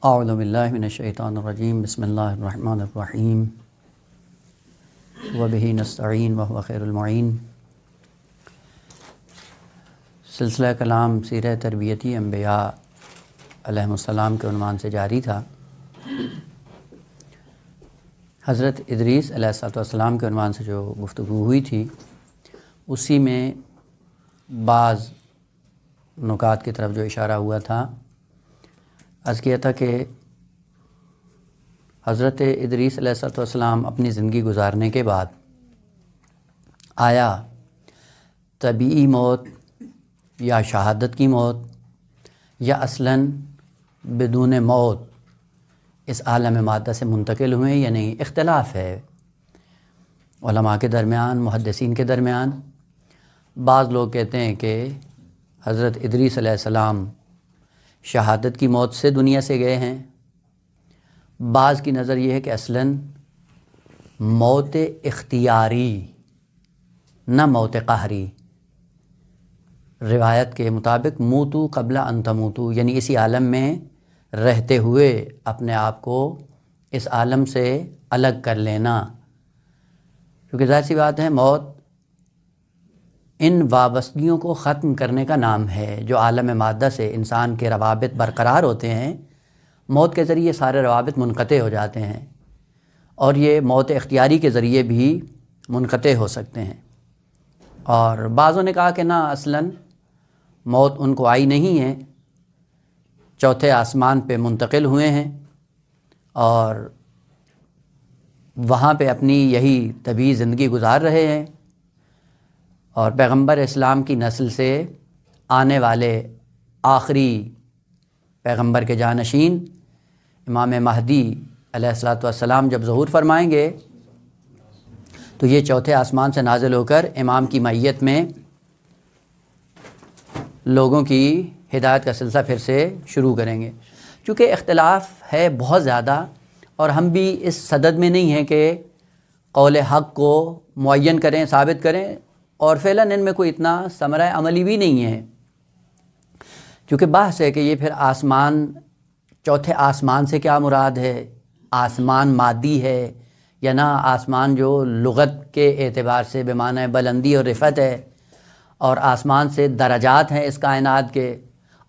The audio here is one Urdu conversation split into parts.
اعوذ باللہ من الشیطان الرجیم بسم اللہ الرحمن الرحیم وبہ نستعین وہو خیر المعین۔ سلسلہ کلام سیرہ تربیتی انبیاء علیہ السلام کے عنوان سے جاری تھا۔ حضرت ادریس علیہ السلام کے عنوان سے جو گفتگو ہوئی تھی اسی میں بعض نکات کی طرف جو اشارہ ہوا تھا، عرض کیا تھا کہ حضرت ادریس علیہ السلام اپنی زندگی گزارنے کے بعد آیا طبیعی موت یا شہادت کی موت یا اصلاً بدون موت اس عالم مادہ سے منتقل ہوئے یا نہیں، اختلاف ہے علماء کے درمیان، محدثین کے درمیان۔ بعض لوگ کہتے ہیں کہ حضرت ادریس علیہ السلام شہادت کی موت سے دنیا سے گئے ہیں۔ بعض کی نظر یہ ہے کہ اصلاً موت اختیاری نہ موت قہری۔ روایت کے مطابق موتو قبل ان تموتو، یعنی اسی عالم میں رہتے ہوئے اپنے آپ کو اس عالم سے الگ کر لینا، کیونکہ ظاہر سی بات ہے موت ان وابستگیوں کو ختم کرنے کا نام ہے۔ جو عالم مادہ سے انسان کے روابط برقرار ہوتے ہیں، موت کے ذریعے سارے روابط منقطع ہو جاتے ہیں، اور یہ موت اختیاری کے ذریعے بھی منقطع ہو سکتے ہیں۔ اور بعضوں نے کہا کہ نہ، اصلاً موت ان کو آئی نہیں ہے، چوتھے آسمان پہ منتقل ہوئے ہیں اور وہاں پہ اپنی یہی طبیعی زندگی گزار رہے ہیں، اور پیغمبر اسلام کی نسل سے آنے والے آخری پیغمبر کے جانشین امام مہدی علیہ السلام جب ظہور فرمائیں گے تو یہ چوتھے آسمان سے نازل ہو کر امام کی معیت میں لوگوں کی ہدایت کا سلسلہ پھر سے شروع کریں گے۔ چونکہ اختلاف ہے بہت زیادہ، اور ہم بھی اس صدد میں نہیں ہیں کہ قول حق کو معین کریں، ثابت کریں، اور فعلاً ان میں کوئی اتنا ثمرہ عملی بھی نہیں ہے، کیونکہ بحث ہے کہ یہ پھر آسمان، چوتھے آسمان سے کیا مراد ہے؟ آسمان مادی ہے یا نہ آسمان جو لغت کے اعتبار سے بمعنی بلندی اور رفعت ہے، اور آسمان سے درجات ہیں اس کائنات کے،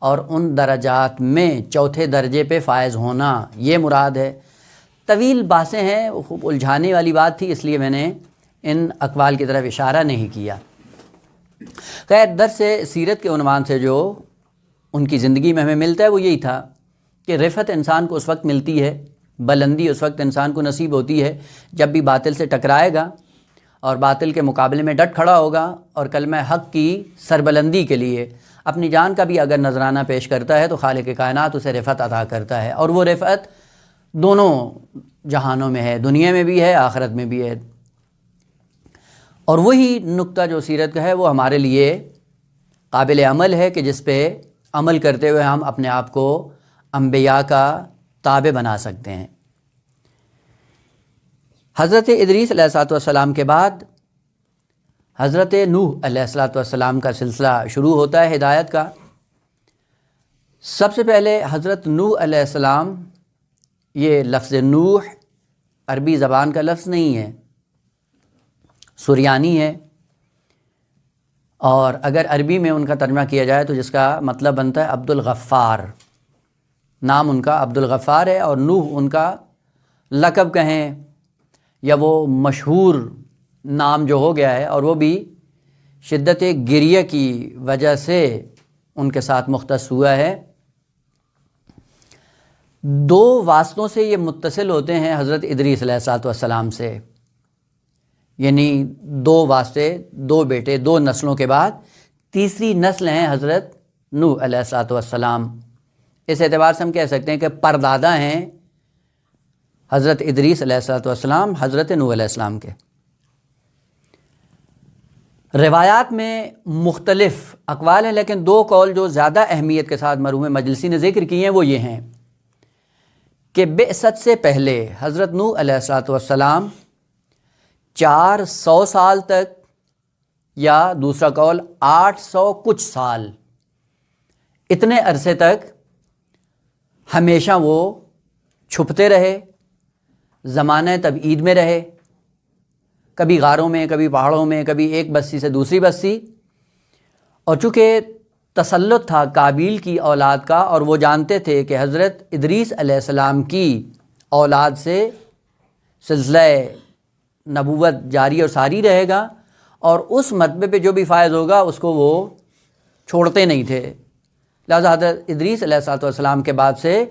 اور ان درجات میں چوتھے درجے پہ فائز ہونا یہ مراد ہے۔ طویل باتیں ہیں، خوب الجھانے والی بات تھی، اس لیے میں نے ان اقوال کی طرف اشارہ نہیں کیا۔ خیر، درس سیرت کے عنوان سے جو ان کی زندگی میں ہمیں ملتا ہے وہ یہی تھا کہ رفعت انسان کو اس وقت ملتی ہے، بلندی اس وقت انسان کو نصیب ہوتی ہے جب بھی باطل سے ٹکرائے گا اور باطل کے مقابلے میں ڈٹ کھڑا ہوگا، اور کلمہ حق کی سربلندی کے لیے اپنی جان کا بھی اگر نذرانہ پیش کرتا ہے تو خالق کائنات اسے رفعت عطا کرتا ہے، اور وہ رفعت دونوں جہانوں میں ہے، دنیا میں بھی ہے، آخرت میں بھی ہے۔ اور وہی نقطہ جو سیرت کا ہے وہ ہمارے لیے قابل عمل ہے کہ جس پہ عمل کرتے ہوئے ہم اپنے آپ کو انبیاء کا تابع بنا سکتے ہیں۔ حضرت ادریس علیہ السلام کے بعد حضرت نوح علیہ السلام کا سلسلہ شروع ہوتا ہے ہدایت کا۔ سب سے پہلے حضرت نوح علیہ السلام، یہ لفظ نوح عربی زبان کا لفظ نہیں ہے، سریانی ہے، اور اگر عربی میں ان کا ترجمہ کیا جائے تو جس کا مطلب بنتا ہے عبد الغفار۔ نام ان کا عبد الغفار ہے، اور نوح ان کا لقب کہیں یا وہ مشہور نام جو ہو گیا ہے، اور وہ بھی شدت گریہ کی وجہ سے ان کے ساتھ مختص ہوا ہے۔ دو واسطوں سے یہ متصل ہوتے ہیں حضرت ادریس علیہ السلام سے، یعنی دو واسطے، دو بیٹے، دو نسلوں کے بعد تیسری نسل ہیں حضرت نوح علیہ السلام۔ اس اعتبار سے ہم کہہ سکتے ہیں کہ پردادا ہیں حضرت ادریس علیہ السلام حضرت نوح علیہ السلام کے۔ روایات میں مختلف اقوال ہیں، لیکن دو قول جو زیادہ اہمیت کے ساتھ مرحوم مجلسی نے ذکر کیے ہیں وہ یہ ہیں کہ بعثت سے پہلے حضرت نوح علیہ السلام 400 سال تک، یا دوسرا قول 800 کچھ سال، اتنے عرصے تک ہمیشہ وہ چھپتے رہے، زمانہ تبعید میں رہے، کبھی غاروں میں، کبھی پہاڑوں میں، کبھی ایک بستی سے دوسری بستی، اور چونکہ تسلط تھا قابیل کی اولاد کا، اور وہ جانتے تھے کہ حضرت ادریس علیہ السلام کی اولاد سے سلسلہ نبوت جاری اور ساری رہے گا، اور اس مرتبے پہ جو بھی فائز ہوگا اس کو وہ چھوڑتے نہیں تھے۔ لہٰذا حضرت ادریس علیہ السلام کے بعد سے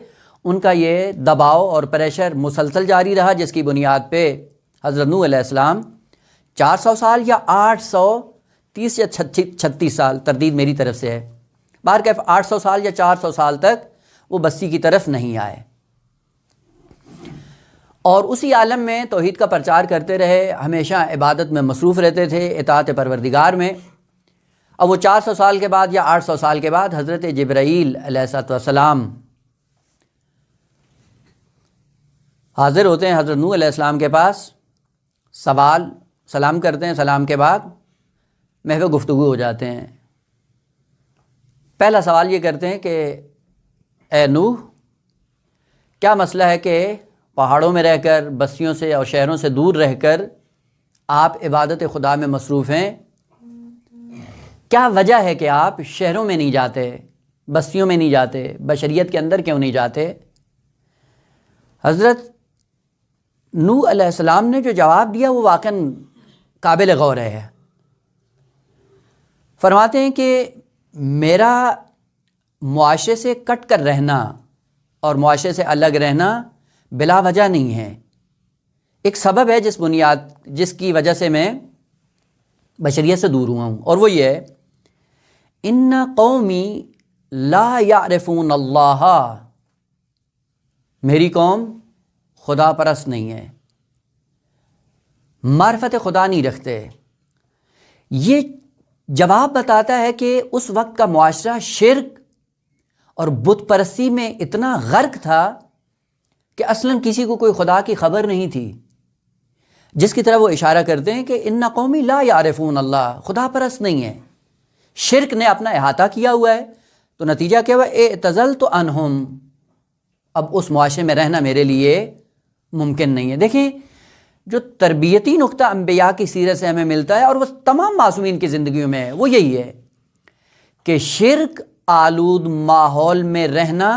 ان کا یہ دباؤ اور پریشر مسلسل جاری رہا، جس کی بنیاد پہ حضرت نوح علیہ السلام 400 سال یا 830 یا 36 سال، تردید میری طرف سے ہے، بہرکیف 800 سال یا 400 سال تک وہ بستی کی طرف نہیں آئے، اور اسی عالم میں توحید کا پرچار کرتے رہے، ہمیشہ عبادت میں مصروف رہتے تھے، اطاعت پروردگار میں۔ اب وہ 400 سال کے بعد یا 800 سال کے بعد حضرت جبرائیل علیہ السلام حاضر ہوتے ہیں حضرت نوح علیہ السلام کے پاس، سلام کرتے ہیں، سلام کے بعد محو گفتگو ہو جاتے ہیں۔ پہلا سوال یہ کرتے ہیں کہ اے نوح، کیا مسئلہ ہے کہ پہاڑوں میں رہ کر، بستیوں سے اور شہروں سے دور رہ کر آپ عبادت خدا میں مصروف ہیں؟ کیا وجہ ہے کہ آپ شہروں میں نہیں جاتے، بستیوں میں نہیں جاتے، بشریت کے اندر کیوں نہیں جاتے؟ حضرت نوح علیہ السلام نے جو جواب دیا وہ واقعاً قابل غور ہے۔ فرماتے ہیں کہ میرا معاشرے سے کٹ کر رہنا اور معاشرے سے الگ رہنا بلا وجہ نہیں ہے، ایک سبب ہے جس کی وجہ سے میں بشریت سے دور ہوا ہوں، اور وہ یہ ہے ان قومی لا یعرفون اللہ، میری قوم خدا پرست نہیں ہے، معرفت خدا نہیں رکھتے۔ یہ جواب بتاتا ہے کہ اس وقت کا معاشرہ شرک اور بت پرستی میں اتنا غرق تھا کہ اصلاً کسی کو کوئی خدا کی خبر نہیں تھی، جس کی طرف وہ اشارہ کرتے ہیں کہ ان قومی لا یعرفون اللہ، خدا پرست نہیں ہے، شرک نے اپنا احاطہ کیا ہوا ہے، تو نتیجہ کیا ہوا؟ اعتزلت عنہم، اب اس معاشرے میں رہنا میرے لیے ممکن نہیں ہے۔ دیکھیں، جو تربیتی نقطہ انبیاء کی سیرت سے ہمیں ملتا ہے اور وہ تمام معصومین کی زندگیوں میں ہے، وہ یہی ہے کہ شرک آلود ماحول میں رہنا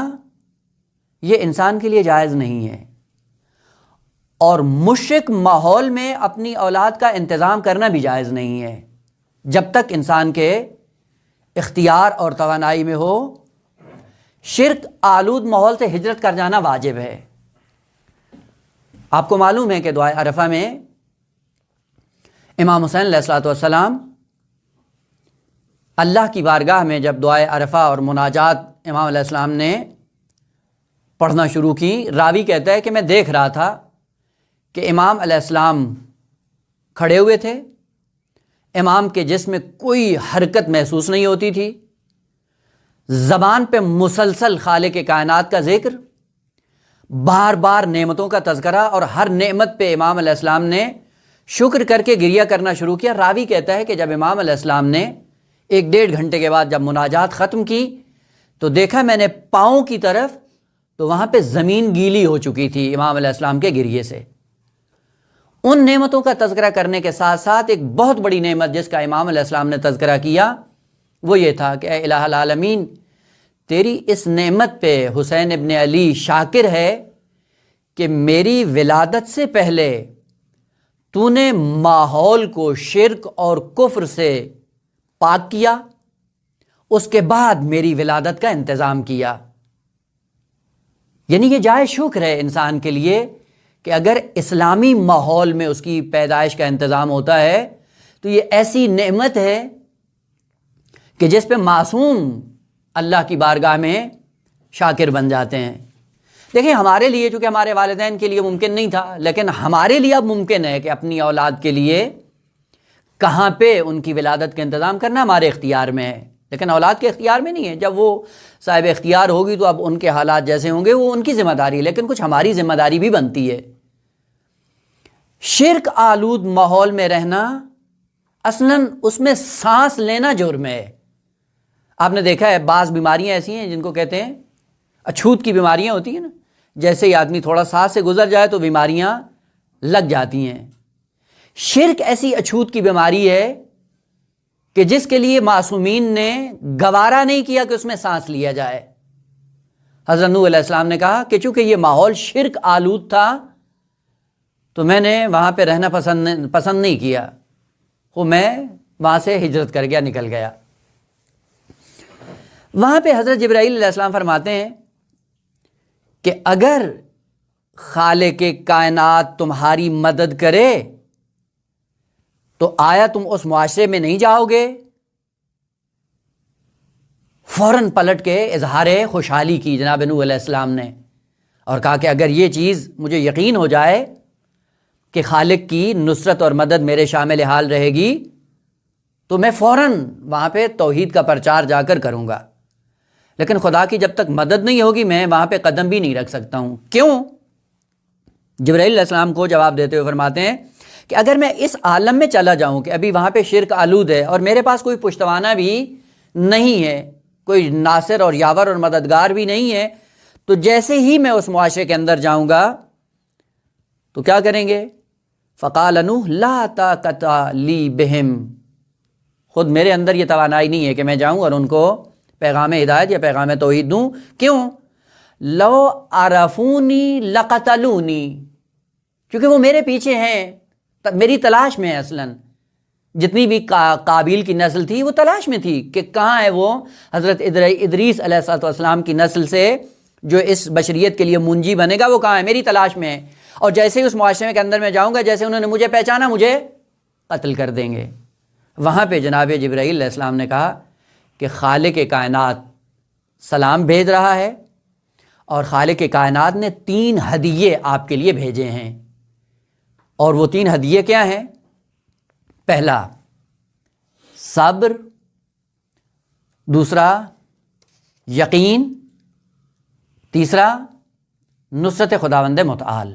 یہ انسان کے لیے جائز نہیں ہے، اور مشرک ماحول میں اپنی اولاد کا انتظام کرنا بھی جائز نہیں ہے، جب تک انسان کے اختیار اور توانائی میں ہو۔ شرک آلود ماحول سے ہجرت کر جانا واجب ہے۔ آپ کو معلوم ہے کہ دعائے عرفہ میں امام حسین علیہ السلام اللہ کی بارگاہ میں جب دعائے عرفہ اور مناجات امام علیہ السلام نے پڑھنا شروع کی، راوی کہتا ہے کہ میں دیکھ رہا تھا کہ امام علیہ السلام کھڑے ہوئے تھے، امام کے جسم میں کوئی حرکت محسوس نہیں ہوتی تھی، زبان پہ مسلسل خالق کائنات کا ذکر، بار بار نعمتوں کا تذکرہ، اور ہر نعمت پہ امام علیہ السلام نے شکر کر کے گریہ کرنا شروع کیا۔ راوی کہتا ہے کہ جب امام علیہ السلام نے 1-1.5 گھنٹے کے بعد جب مناجات ختم کی تو دیکھا میں نے پاؤں کی طرف، تو وہاں پہ زمین گیلی ہو چکی تھی امام علیہ السلام کے گریے سے۔ ان نعمتوں کا تذکرہ کرنے کے ساتھ ساتھ ایک بہت بڑی نعمت جس کا امام علیہ السلام نے تذکرہ کیا وہ یہ تھا کہ اے الہ العالمین، تیری اس نعمت پہ حسین ابن علی شاکر ہے کہ میری ولادت سے پہلے تو نے ماحول کو شرک اور کفر سے پاک کیا، اس کے بعد میری ولادت کا انتظام کیا۔ یعنی یہ جائز شکر ہے انسان کے لیے کہ اگر اسلامی ماحول میں اس کی پیدائش کا انتظام ہوتا ہے تو یہ ایسی نعمت ہے کہ جس پہ معصوم اللہ کی بارگاہ میں شاکر بن جاتے ہیں۔ دیکھیں، ہمارے لیے چونکہ ہمارے والدین کے لیے ممکن نہیں تھا، لیکن ہمارے لیے اب ممکن ہے کہ اپنی اولاد کے لیے کہاں پہ ان کی ولادت کا انتظام کرنا ہمارے اختیار میں ہے، لیکن اولاد کے اختیار میں نہیں ہے۔ جب وہ صاحب اختیار ہوگی تو اب ان کے حالات جیسے ہوں گے وہ ان کی ذمہ داری ہے، لیکن کچھ ہماری ذمہ داری بھی بنتی ہے۔ شرک آلود ماحول میں رہنا اصلاً اس میں سانس لینا جرم ہے۔ آپ نے دیکھا ہے بعض بیماریاں ایسی ہیں جن کو کہتے ہیں اچھوت کی بیماریاں ہوتی ہیں نا، جیسے ہی آدمی تھوڑا سانس سے گزر جائے تو بیماریاں لگ جاتی ہیں۔ شرک ایسی اچھوت کی بیماری ہے کہ جس کے لیے معصومین نے گوارا نہیں کیا کہ اس میں سانس لیا جائے۔ حضرت نوح علیہ السلام نے کہا کہ چونکہ یہ ماحول شرک آلود تھا تو میں نے وہاں پہ رہنا پسند نہیں کیا، وہ میں وہاں سے ہجرت کر گیا، نکل گیا۔ وہاں پہ حضرت جبرائیل علیہ السلام فرماتے ہیں کہ اگر خالق کائنات تمہاری مدد کرے تو آیا تم اس معاشرے میں نہیں جاؤ گے؟ فوراً پلٹ کے اظہار خوشحالی کی جناب نوح علیہ السلام نے، اور کہا کہ اگر یہ چیز مجھے یقین ہو جائے کہ خالق کی نصرت اور مدد میرے شامل حال رہے گی تو میں فوراً وہاں پہ توحید کا پرچار جا کر کروں گا، لیکن خدا کی جب تک مدد نہیں ہوگی میں وہاں پہ قدم بھی نہیں رکھ سکتا ہوں۔ کیوں؟ جبرائیل علیہ السلام کو جواب دیتے ہوئے فرماتے ہیں کہ اگر میں اس عالم میں چلا جاؤں کہ ابھی وہاں پہ شرک آلود ہے اور میرے پاس کوئی پشتوانہ بھی نہیں ہے، کوئی ناصر اور یاور اور مددگار بھی نہیں ہے، تو جیسے ہی میں اس معاشرے کے اندر جاؤں گا تو کیا کریں گے؟ فقال نوح لا طاقت لی بہم، خود میرے اندر یہ توانائی نہیں ہے کہ میں جاؤں اور ان کو پیغام ہدایت یا پیغام توحید دوں۔ کیوں؟ لو عرفونی لقتلونی، کیونکہ وہ میرے پیچھے ہیں، میری تلاش میں ہے۔ اصلاً جتنی بھی قابیل کی نسل تھی وہ تلاش میں تھی کہ کہاں ہے وہ حضرت ادریس علیہ السلام کی نسل سے جو اس بشریت کے لیے منجی بنے گا، وہ کہاں ہے؟ میری تلاش میں ہے، اور جیسے ہی اس معاشرے کے اندر میں جاؤں گا، جیسے انہوں نے مجھے پہچانا مجھے قتل کر دیں گے۔ وہاں پہ جناب جبرائیل علیہ السلام نے کہا کہ خالق کائنات سلام بھیج رہا ہے، اور خالق کائنات نے 3 ہدیے آپ کے لیے بھیجے ہیں، اور وہ 3 ہدیے کیا ہیں؟ پہلا صبر، دوسرا یقین، تیسرا نصرت خداوند متعال۔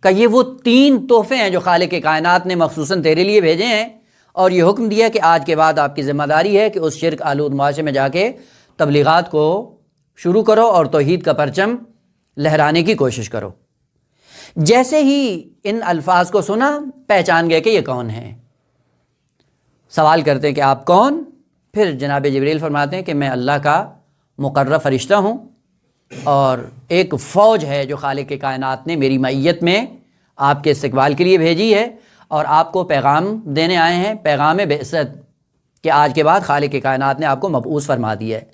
کہ یہ وہ 3 تحفے ہیں جو خالق کائنات نے مخصوصاً تیرے لیے بھیجے ہیں، اور یہ حکم دیا کہ آج کے بعد آپ کی ذمہ داری ہے کہ اس شرک آلود معاشرے میں جا کے تبلیغات کو شروع کرو اور توحید کا پرچم لہرانے کی کوشش کرو۔ جیسے ہی ان الفاظ کو سنا پہچان گئے کہ یہ کون ہیں۔ سوال کرتے ہیں کہ آپ کون؟ پھر جناب جبریل فرماتے ہیں کہ میں اللہ کا مقرر فرشتہ ہوں، اور ایک فوج ہے جو خالق کائنات نے میری معیت میں آپ کے استقبال کے لیے بھیجی ہے، اور آپ کو پیغام دینے آئے ہیں، پیغام بعثت، کہ آج کے بعد خالق کائنات نے آپ کو مبعوث فرما دیا ہے۔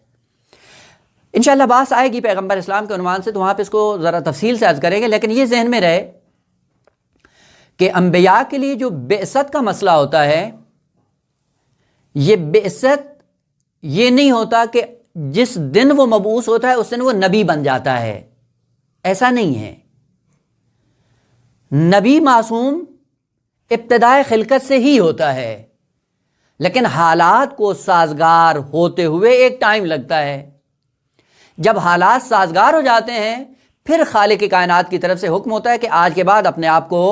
انشاءاللہ بات آئے گی پیغمبر اسلام کے عنوان سے، تو وہاں پہ اس کو ذرا تفصیل سے عرض کریں گے، لیکن یہ ذہن میں رہے کہ انبیاء کے لیے جو بعثت کا مسئلہ ہوتا ہے، یہ بعثت یہ نہیں ہوتا کہ جس دن وہ مبعوث ہوتا ہے اس دن وہ نبی بن جاتا ہے، ایسا نہیں ہے۔ نبی معصوم ابتدائے خلقت سے ہی ہوتا ہے، لیکن حالات کو سازگار ہوتے ہوئے ایک ٹائم لگتا ہے۔ جب حالات سازگار ہو جاتے ہیں پھر خالق کائنات کی طرف سے حکم ہوتا ہے کہ آج کے بعد اپنے آپ کو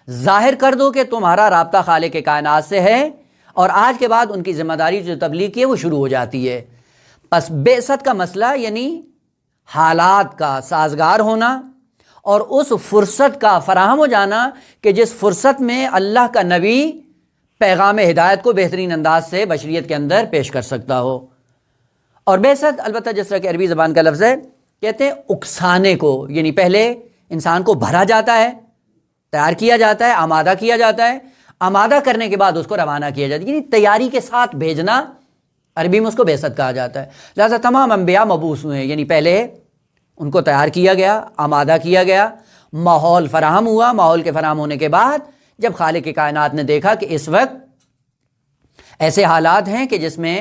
ظاہر کر دو کہ تمہارا رابطہ خالق کائنات سے ہے، اور آج کے بعد ان کی ذمہ داری جو تبلیغ کی ہے وہ شروع ہو جاتی ہے۔ پس بعثت کا مسئلہ یعنی حالات کا سازگار ہونا اور اس فرصت کا فراہم ہو جانا کہ جس فرصت میں اللہ کا نبی پیغام ہدایت کو بہترین انداز سے بشریت کے اندر پیش کر سکتا ہو۔ اور بعثت البتہ جس طرح کہ عربی زبان کا لفظ ہے، کہتے ہیں اکسانے کو، یعنی پہلے انسان کو بھرا جاتا ہے، تیار کیا جاتا ہے، آمادہ کیا جاتا ہے، آمادہ کرنے کے بعد اس کو روانہ کیا جاتا ہے، یعنی تیاری کے ساتھ بھیجنا، عربی میں اس کو بعثت کہا جاتا ہے۔ لہٰذا تمام انبیاء مبعوث ہوئے ہیں، یعنی پہلے ان کو تیار کیا گیا، آمادہ کیا گیا، ماحول فراہم ہوا، ماحول کے فراہم ہونے کے بعد جب خالق کائنات نے دیکھا کہ اس وقت ایسے حالات ہیں کہ جس میں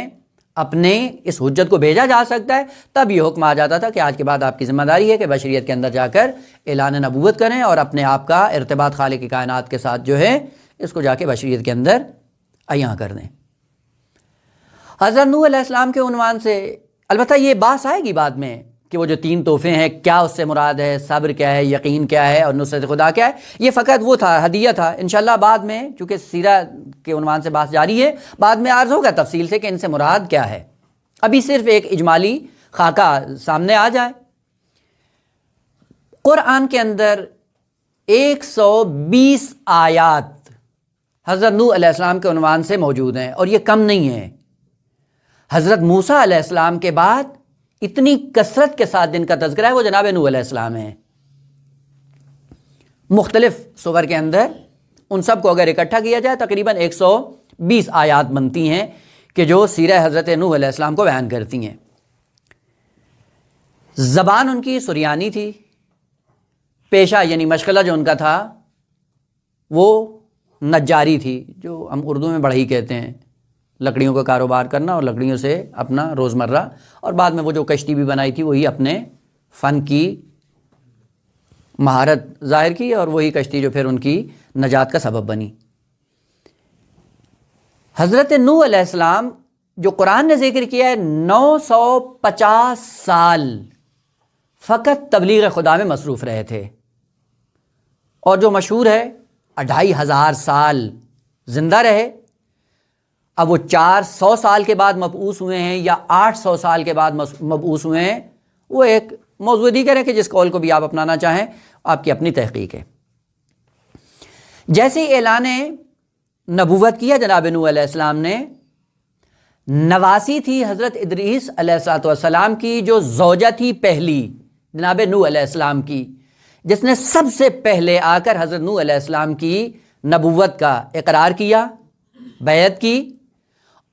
اپنے اس حجت کو بھیجا جا سکتا ہے، تب یہ حکم آ جاتا تھا کہ آج کے بعد آپ کی ذمہ داری ہے کہ بشریت کے اندر جا کر اعلان نبوت کریں اور اپنے آپ کا ارتباط خالق کائنات کے ساتھ جو ہے اس کو جا کے بشریت کے اندر عیاں کر دیں۔ حضرت نوح علیہ السلام کے عنوان سے البتہ یہ بات آئے گی بعد میں کہ وہ جو 3 تحفے ہیں کیا اس سے مراد ہے، صبر کیا ہے، یقین کیا ہے، اور نصرت خدا کیا ہے۔ یہ فقط وہ تھا، ہدیہ تھا۔ انشاءاللہ بعد میں چونکہ سیرہ کے عنوان سے بات جاری ہے، بعد میں عرض ہوگا تفصیل سے کہ ان سے مراد کیا ہے۔ ابھی صرف ایک اجمالی خاکہ سامنے آ جائے۔ قرآن کے اندر 120 آیات حضرت نوح علیہ السلام کے عنوان سے موجود ہیں، اور یہ کم نہیں ہے۔ حضرت موسیٰ علیہ السلام کے بعد اتنی کثرت کے ساتھ جن کا تذکرہ ہے وہ جناب نوح علیہ السلام ہیں۔ مختلف سور کے اندر ان سب کو اگر اکٹھا کیا جائے تقریباً 120 آیات بنتی ہیں کہ جو سیرہ حضرت نوح علیہ السلام کو بیان کرتی ہیں۔ زبان ان کی سریانی تھی، پیشہ یعنی مشغلہ جو ان کا تھا وہ نجاری تھی، جو ہم اردو میں بڑھئی کہتے ہیں، لکڑیوں کا کاروبار کرنا اور لکڑیوں سے اپنا روزمرہ، اور بعد میں وہ جو کشتی بھی بنائی تھی وہی اپنے فن کی مہارت ظاہر کی، اور وہی کشتی جو پھر ان کی نجات کا سبب بنی۔ حضرت نوح علیہ السلام جو قرآن نے ذکر کیا ہے 950 سال فقط تبلیغ خدا میں مصروف رہے تھے، اور جو مشہور ہے 2500 سال زندہ رہے۔ اب وہ 400 سال کے بعد مبعوث ہوئے ہیں یا 800 سال کے بعد مبعوث ہوئے ہیں، وہ ایک موضوع دیگر ہے کہ جس قول کو بھی آپ اپنانا چاہیں، آپ کی اپنی تحقیق ہے۔ جیسے اعلان نبوت کیا جناب نوح علیہ السلام نے، نواسی تھی حضرت ادریس علیہ السلام کی، جو زوجہ تھی پہلی جناب نوح علیہ السلام کی، جس نے سب سے پہلے آ کر حضرت نوح علیہ السلام کی نبوت کا اقرار کیا، بیعت کی،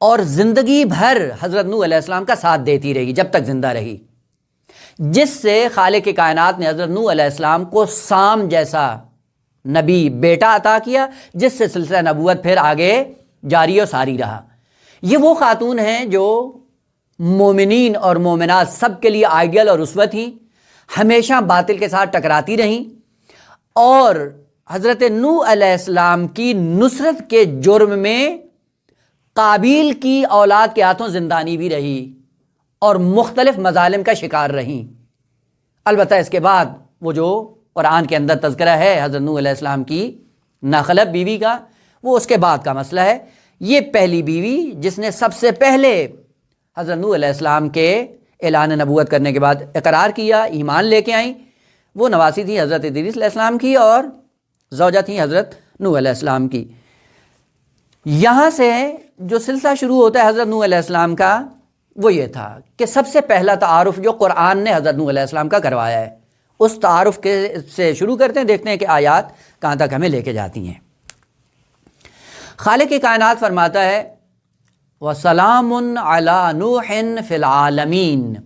اور زندگی بھر حضرت نوح علیہ السلام کا ساتھ دیتی رہی جب تک زندہ رہی، جس سے خالق کائنات نے حضرت نوح علیہ السلام کو سام جیسا نبی بیٹا عطا کیا، جس سے سلسلہ نبوت پھر آگے جاری و ساری رہا۔ یہ وہ خاتون ہیں جو مومنین اور مومنات سب کے لیے آئیڈیل اور اسوہ تھیں، ہمیشہ باطل کے ساتھ ٹکراتی رہیں، اور حضرت نوح علیہ السلام کی نصرت کے جرم میں قابیل کی اولاد کے ہاتھوں زندانی بھی رہی اور مختلف مظالم کا شکار رہیں۔ البتہ اس کے بعد وہ جو قرآن کے اندر تذکرہ ہے حضرت نوح علیہ السلام کی ناخلف بیوی کا، وہ اس کے بعد کا مسئلہ ہے۔ یہ پہلی بیوی جس نے سب سے پہلے حضرت نوح علیہ السلام کے اعلان نبوت کرنے کے بعد اقرار کیا، ایمان لے کے آئیں، وہ نواسی تھی حضرت ادریس علیہ السلام کی، اور زوجہ تھی حضرت نوح علیہ السلام کی۔ یہاں سے جو سلسلہ شروع ہوتا ہے حضرت نوح علیہ السلام کا، وہ یہ تھا کہ سب سے پہلا تعارف جو قرآن نے حضرت نوح علیہ السلام کا کروایا ہے، اس تعارف سے شروع کرتے ہیں، دیکھتے ہیں کہ آیات کہاں تک ہمیں لے کے جاتی ہیں۔ خالق کائنات فرماتا ہے وَسَلَامٌ عَلَى نُوحٍ فِي الْعَالَمِينَ،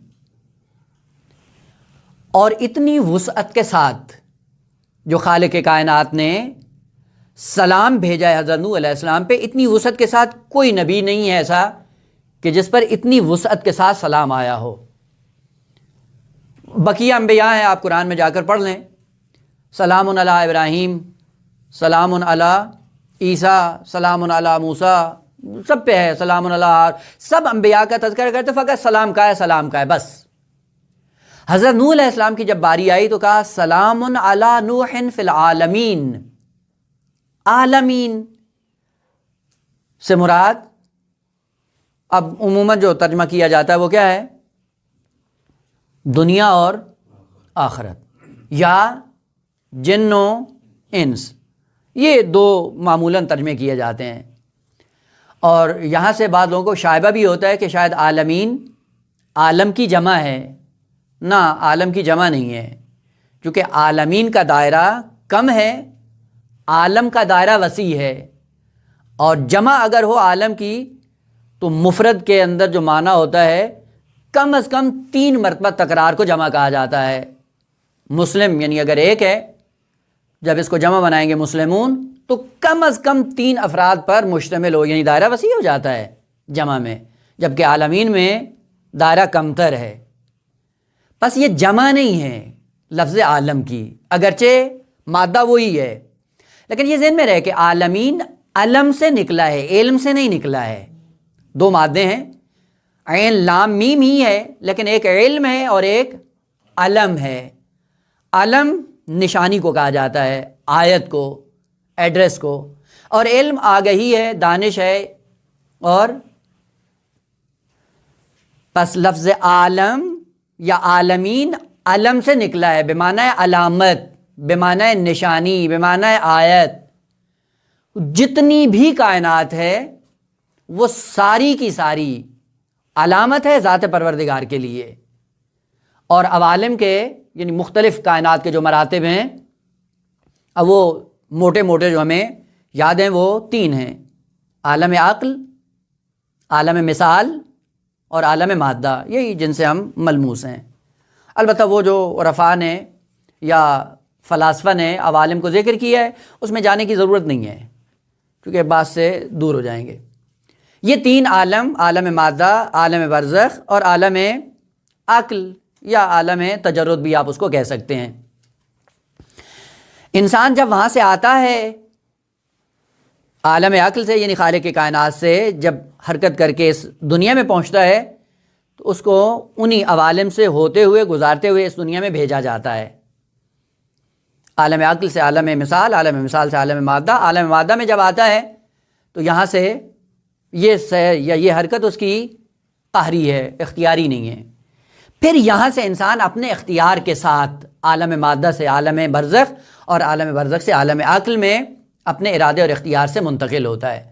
اور اتنی وسعت کے ساتھ جو خالق کائنات نے سلام بھیجا ہے حضرت نوح علیہ السلام پہ، اتنی وسعت کے ساتھ کوئی نبی نہیں ہے ایسا کہ جس پر اتنی وسعت کے ساتھ سلام آیا ہو۔ بقیہ انبیاء ہیں، آپ قرآن میں جا کر پڑھ لیں، سلام علی ابراہیم، سلام علی عیسیٰ، سلام علی موسیٰ، سب پہ ہے سلام علی، سب انبیاء کا تذکرہ کرتے، فقط سلام کا ہے، سلام کا ہے بس۔ حضرت نوح علیہ السلام کی جب باری آئی تو کہا سلام علی نوح فی العالمین۔ عالمین سے مراد اب عموماً جو ترجمہ کیا جاتا ہے وہ کیا ہے؟ دنیا اور آخرت، یا جن و انس، یہ دو معمولاً ترجمے کیے جاتے ہیں۔ اور یہاں سے بعض لوگوں کو شائبہ بھی ہوتا ہے کہ شاید عالمین عالم کی جمع ہے، نہ عالم کی جمع نہیں ہے، کیونکہ عالمین کا دائرہ کم ہے، عالم کا دائرہ وسیع ہے، اور جمع اگر ہو عالم کی تو مفرد کے اندر جو معنی ہوتا ہے کم از کم 3 مرتبہ تکرار کو جمع کہا جاتا ہے۔ مسلم یعنی اگر ایک ہے، جب اس کو جمع بنائیں گے مسلمون تو کم از کم 3 افراد پر مشتمل ہو، یعنی دائرہ وسیع ہو جاتا ہے جمع میں، جبکہ عالمین میں دائرہ کمتر ہے۔ بس یہ جمع نہیں ہے لفظ عالم کی، اگرچہ مادہ وہی ہے، لیکن یہ ذہن میں رہے کہ عالمین علم سے نکلا ہے، علم سے نہیں نکلا ہے۔ 2 مادے ہیں، عین لام میم ہی ہے، لیکن ایک علم ہے اور ایک علم ہے۔ علم نشانی کو کہا جاتا ہے، آیت کو، ایڈریس کو، اور علم آگہی ہے، دانش ہے، اور پس لفظ عالم یا عالمین علم سے نکلا ہے، بمعنی علامت، بمعنی نشانی، بمعنی آیت۔ جتنی بھی کائنات ہے وہ ساری کی ساری علامت ہے ذات پروردگار کے لیے۔ اور عوالم کے یعنی مختلف کائنات کے جو مراتب ہیں، اب وہ موٹے موٹے جو ہمیں یاد ہیں وہ 3 ہیں: عالم عقل، عالم مثال اور عالم مادہ، یہی جن سے ہم ملموس ہیں۔ البتہ وہ جو عرفاء نے یا فلاسفہ نے عوالم کو ذکر کیا ہے اس میں جانے کی ضرورت نہیں ہے کیونکہ بات سے دور ہو جائیں گے۔ یہ 3 عالم، عالم مادہ، عالم برزخ اور عالم عقل یا عالم تجرد بھی آپ اس کو کہہ سکتے ہیں۔ انسان جب وہاں سے آتا ہے عالم عقل سے یعنی خالق کی کائنات سے، جب حرکت کر کے اس دنیا میں پہنچتا ہے تو اس کو انہی عوالم سے ہوتے ہوئے گزارتے ہوئے اس دنیا میں بھیجا جاتا ہے۔ عالم عقل سے عالم مثال، عالم مثال سے عالم مادہ، عالم مادہ میں جب آتا ہے تو یہاں سے یہ سیر یا یہ حرکت اس کی قہری ہے، اختیاری نہیں ہے۔ پھر یہاں سے انسان اپنے اختیار کے ساتھ عالم مادہ سے عالم برزخ اور عالم برزخ سے عالم عقل میں اپنے ارادے اور اختیار سے منتقل ہوتا ہے۔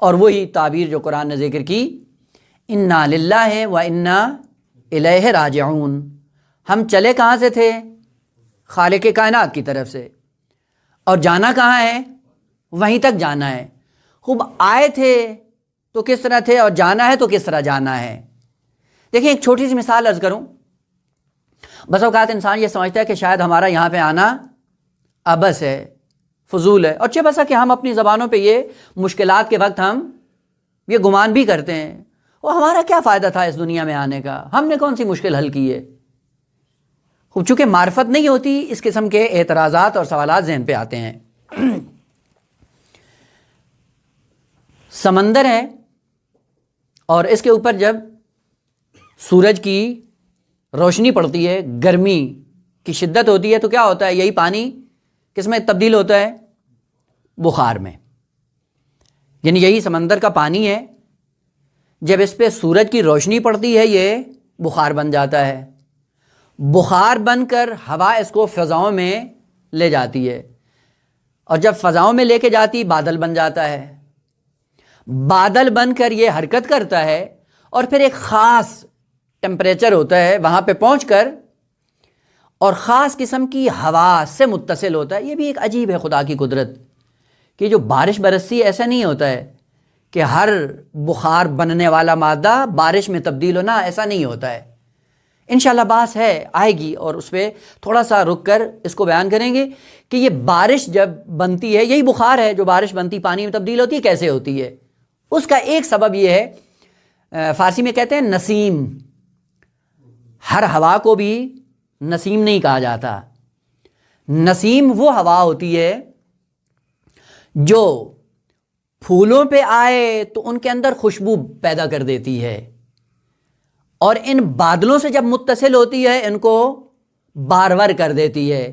اور وہی تعبیر جو قرآن نے ذکر کی، انا للہ و انا الیہ راجعون، ہم چلے کہاں سے تھے؟ خالق کائنات کی طرف سے، اور جانا کہاں ہے؟ وہیں تک جانا ہے۔ خوب آئے تھے تو کس طرح تھے اور جانا ہے تو کس طرح جانا ہے؟ دیکھیں ایک چھوٹی سی مثال عرض کروں۔ بس اوقات انسان یہ سمجھتا ہے کہ شاید ہمارا یہاں پہ آنا عبث ہے، فضول ہے، اور چہ بسا کہ ہم اپنی زبانوں پہ یہ مشکلات کے وقت ہم یہ گمان بھی کرتے ہیں، وہ ہمارا کیا فائدہ تھا اس دنیا میں آنے کا، ہم نے کون سی مشکل حل کی ہے۔ خوب چونکہ معرفت نہیں ہوتی اس قسم کے اعتراضات اور سوالات ذہن پہ آتے ہیں۔ سمندر ہے اور اس کے اوپر جب سورج کی روشنی پڑتی ہے، گرمی کی شدت ہوتی ہے تو کیا ہوتا ہے؟ یہی پانی کس میں تبدیل ہوتا ہے؟ بخار میں۔ یعنی یہی سمندر کا پانی ہے، جب اس پہ سورج کی روشنی پڑتی ہے یہ بخار بن جاتا ہے۔ بخار بن کر ہوا اس کو فضاؤں میں لے جاتی ہے، اور جب فضاؤں میں لے کے جاتی بادل بن جاتا ہے۔ بادل بن کر یہ حرکت کرتا ہے اور پھر ایک خاص ٹیمپریچر ہوتا ہے وہاں پہ پہنچ کر، اور خاص قسم کی ہوا سے متصل ہوتا ہے۔ یہ بھی ایک عجیب ہے خدا کی قدرت کہ جو بارش برستی ہے ایسا نہیں ہوتا ہے کہ ہر بخار بننے والا مادہ بارش میں تبدیل ہونا، ایسا نہیں ہوتا ہے۔ انشاءاللہ بحث ہے، آئے گی اور اس پہ تھوڑا سا رک کر اس کو بیان کریں گے کہ یہ بارش جب بنتی ہے، یہی بخار ہے جو بارش بنتی پانی میں تبدیل ہوتی ہے، کیسے ہوتی ہے؟ اس کا ایک سبب یہ ہے، فارسی میں کہتے ہیں نسیم۔ ہر ہوا کو بھی نسیم نہیں کہا جاتا۔ نسیم وہ ہوا ہوتی ہے جو پھولوں پہ آئے تو ان کے اندر خوشبو پیدا کر دیتی ہے، اور ان بادلوں سے جب متصل ہوتی ہے ان کو بارور کر دیتی ہے،